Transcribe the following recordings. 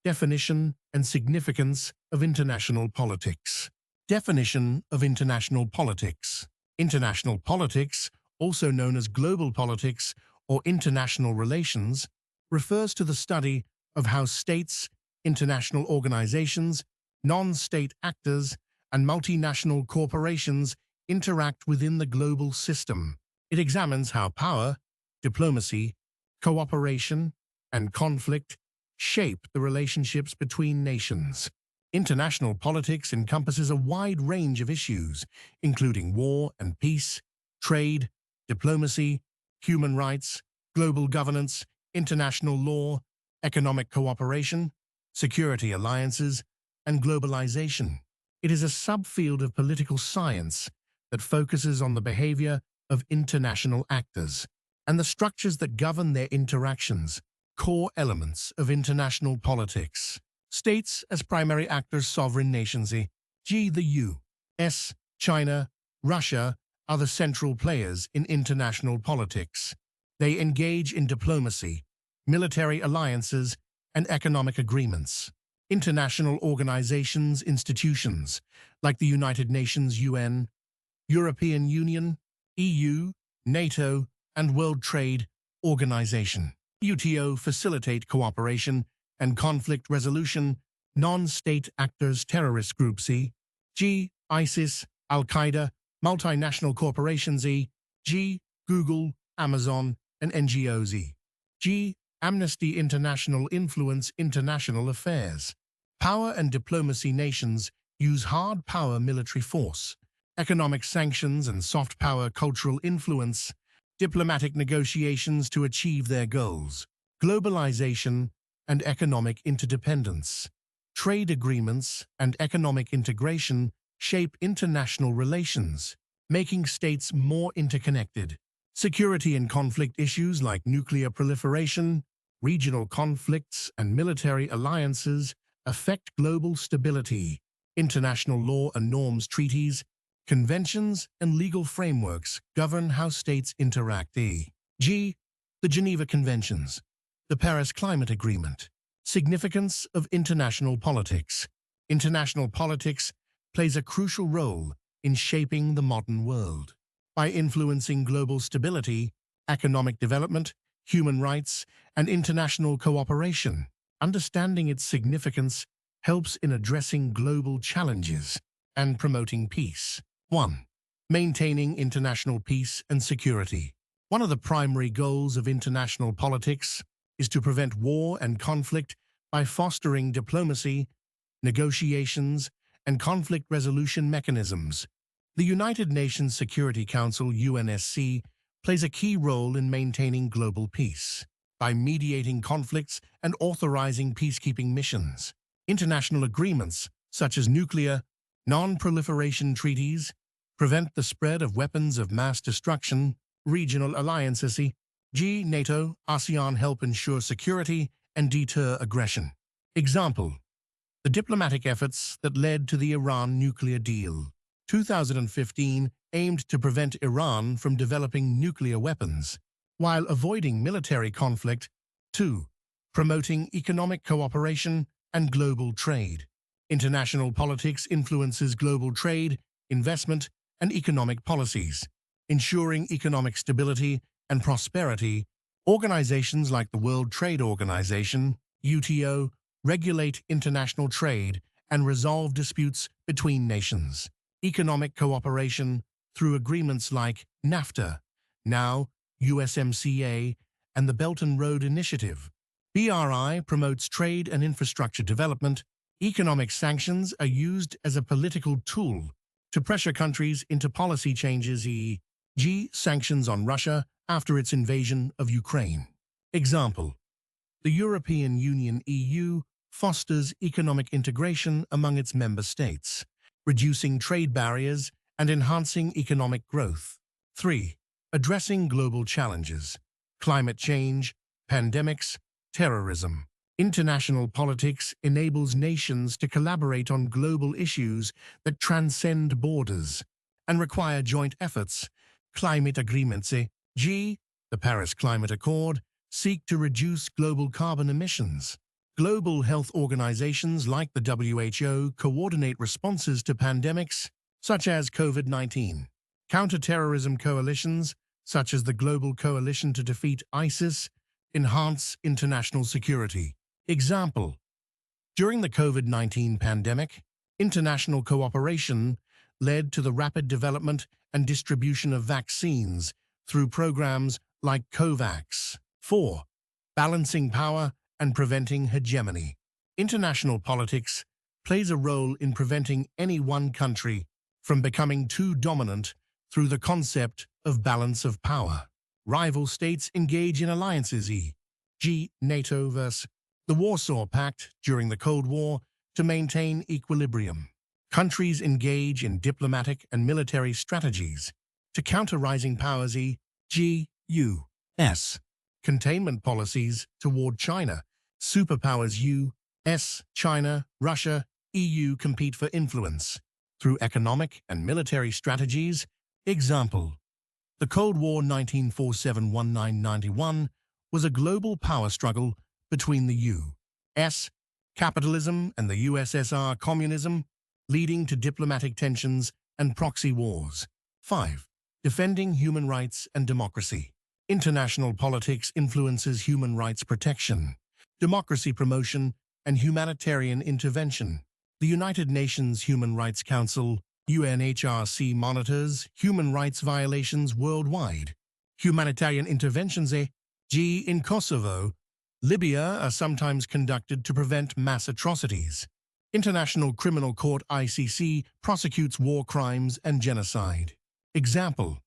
Definition and significance of international politics. Definition of international politics. International politics, also known as global politics or international relations, refers to the study of how states, international organizations, non-state actors, and multinational corporations interact within the global system. It examines how power, diplomacy, cooperation, and conflict shape the relationships between nations. International politics encompasses a wide range of issues, including war and peace, trade, diplomacy, human rights, global governance, international law, economic cooperation, security alliances, and globalization. It is a subfield of political science that focuses on the behavior of international actors and the structures that govern their interactions. Core elements of international politics. States as primary actors, sovereign nations, e.g. the U.S., China, Russia, are the central players in international politics. They engage in diplomacy, military alliances, and economic agreements. International organizations, institutions, like the United Nations (UN), European Union, EU, NATO, and World Trade Organization (WTO), facilitate cooperation and conflict resolution. Non-state actors, terrorist groups, e.g. ISIS, Al-Qaeda, multinational corporations, e.g. Google, Amazon, and NGOs, e.g. Amnesty International, influence international affairs. Power and diplomacy. Nations use hard power, military force, economic sanctions, and soft power, cultural influence, diplomatic negotiations to achieve their goals. Globalization and economic interdependence. Trade agreements and economic integration shape international relations, making states more interconnected. Security and conflict issues like nuclear proliferation, regional conflicts, and military alliances affect global stability. International law and norms, treaties, conventions, and legal frameworks govern how states interact. E.g. the Geneva Conventions, the Paris Climate Agreement. Significance of international politics. International politics plays a crucial role in shaping the modern world. By influencing global stability, economic development, human rights, and international cooperation, understanding its significance helps in addressing global challenges and promoting peace. 1. Maintaining international peace and security. One of the primary goals of international politics is to prevent war and conflict by fostering diplomacy, negotiations, and conflict resolution mechanisms. The United Nations Security Council (UNSC) plays a key role in maintaining global peace by mediating conflicts and authorizing peacekeeping missions. International agreements, such as nuclear, non-proliferation treaties, prevent the spread of weapons of mass destruction. Regional alliances, e.g. NATO, ASEAN, help ensure security and deter aggression. Example: the diplomatic efforts that led to the Iran nuclear deal. 2015 aimed to prevent Iran from developing nuclear weapons, while avoiding military conflict. 2. Promoting economic cooperation and global trade. International politics influences global trade, investment, and economic policies, ensuring economic stability and prosperity. Organizations like the World Trade Organization (WTO) regulate international trade and resolve disputes between nations. Economic cooperation through agreements like NAFTA, now USMCA, and the Belt and Road Initiative. BRI promotes trade and infrastructure development. Economic sanctions are used as a political tool to pressure countries into policy changes, e.g. sanctions on Russia after its invasion of Ukraine. Example: the European Union (EU) fosters economic integration among its member states, reducing trade barriers and enhancing economic growth. 3. Addressing global challenges. Climate change, pandemics, terrorism. International politics enables nations to collaborate on global issues that transcend borders and require joint efforts. Climate agreements, e.g. the Paris Climate Accord, seek to reduce global carbon emissions, Global health organizations like the WHO coordinate responses to pandemics such as COVID-19. Counterterrorism coalitions, such as the Global Coalition to Defeat ISIS, enhance international security. Example: during the COVID-19 pandemic, international cooperation led to the rapid development and distribution of vaccines through programs like COVAX. 4. Balancing power and preventing hegemony. International politics plays a role in preventing any one country from becoming too dominant through the concept of balance of power. Rival states engage in alliances, e.g. NATO vs. the Warsaw Pact during the Cold War, to maintain equilibrium. Countries engage in diplomatic and military strategies to counter rising powers, e.g. U.S. containment policies toward China. Superpowers U.S., China, Russia, EU compete for influence through economic and military strategies. Example: the Cold War 1947–1991 was a global power struggle between the U.S. capitalism and the USSR communism, leading to diplomatic tensions and proxy wars. 5. Defending human rights and democracy. International politics influences human rights protection, democracy promotion, and humanitarian intervention. The United Nations Human Rights Council, UNHRC, monitors human rights violations worldwide. Humanitarian interventions, e.g. in Kosovo, Libya, are sometimes conducted to prevent mass atrocities. International Criminal Court (ICC) prosecutes war crimes and genocide. Example: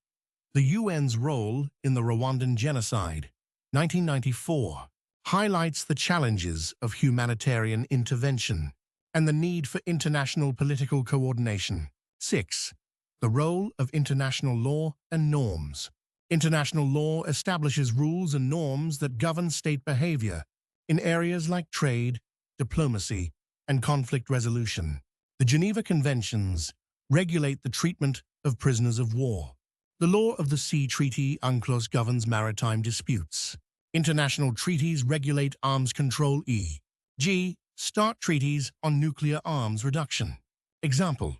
the UN's role in the Rwandan genocide, 1994, highlights the challenges of humanitarian intervention and the need for international political coordination. 6. The role of international law and norms. International law establishes rules and norms that govern state behavior in areas like trade, diplomacy, and conflict resolution. The Geneva Conventions regulate the treatment of prisoners of war. The Law of the Sea Treaty UNCLOS governs maritime disputes. International treaties regulate arms control, e.g. START treaties on nuclear arms reduction. Example: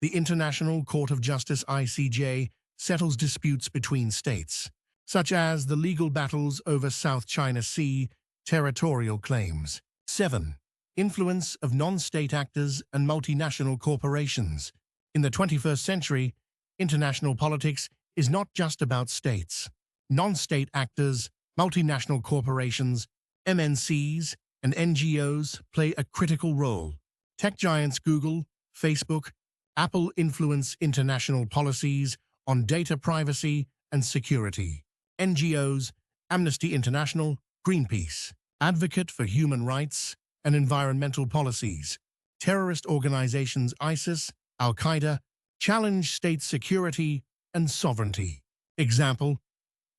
the International Court of Justice (ICJ) settles disputes between states, such as the legal battles over South China Sea territorial claims. 7. Influence of non-state actors and multinational corporations. In the 21st century, international politics is not just about states. Non-state actors, multinational corporations, MNCs, and NGOs play a critical role. Tech giants Google, Facebook, Apple influence international policies on data privacy and security. NGOs, Amnesty International, Greenpeace, advocate for human rights and environmental policies. Terrorist organizations ISIS, Al-Qaeda, challenge state security and sovereignty. Example: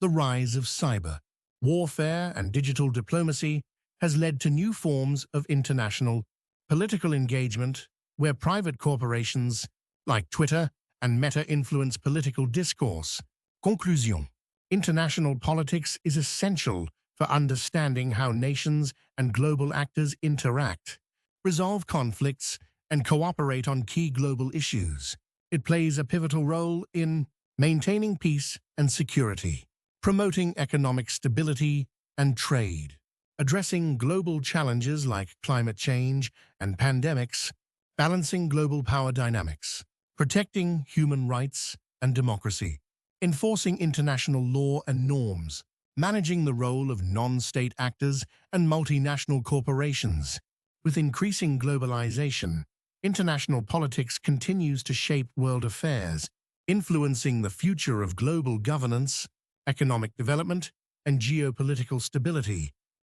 the rise of cyber warfare and digital diplomacy has led to new forms of international political engagement where private corporations like Twitter and Meta influence political discourse. Conclusion: international politics is essential for understanding how nations and global actors interact, resolve conflicts, and cooperate on key global issues. It plays a pivotal role in maintaining peace and security, promoting economic stability and trade, addressing global challenges like climate change and pandemics, balancing global power dynamics, protecting human rights and democracy, enforcing international law and norms, managing the role of non-state actors and multinational corporations. With increasing globalization, international politics continues to shape world affairs, influencing the future of global governance, economic development, and geopolitical stability.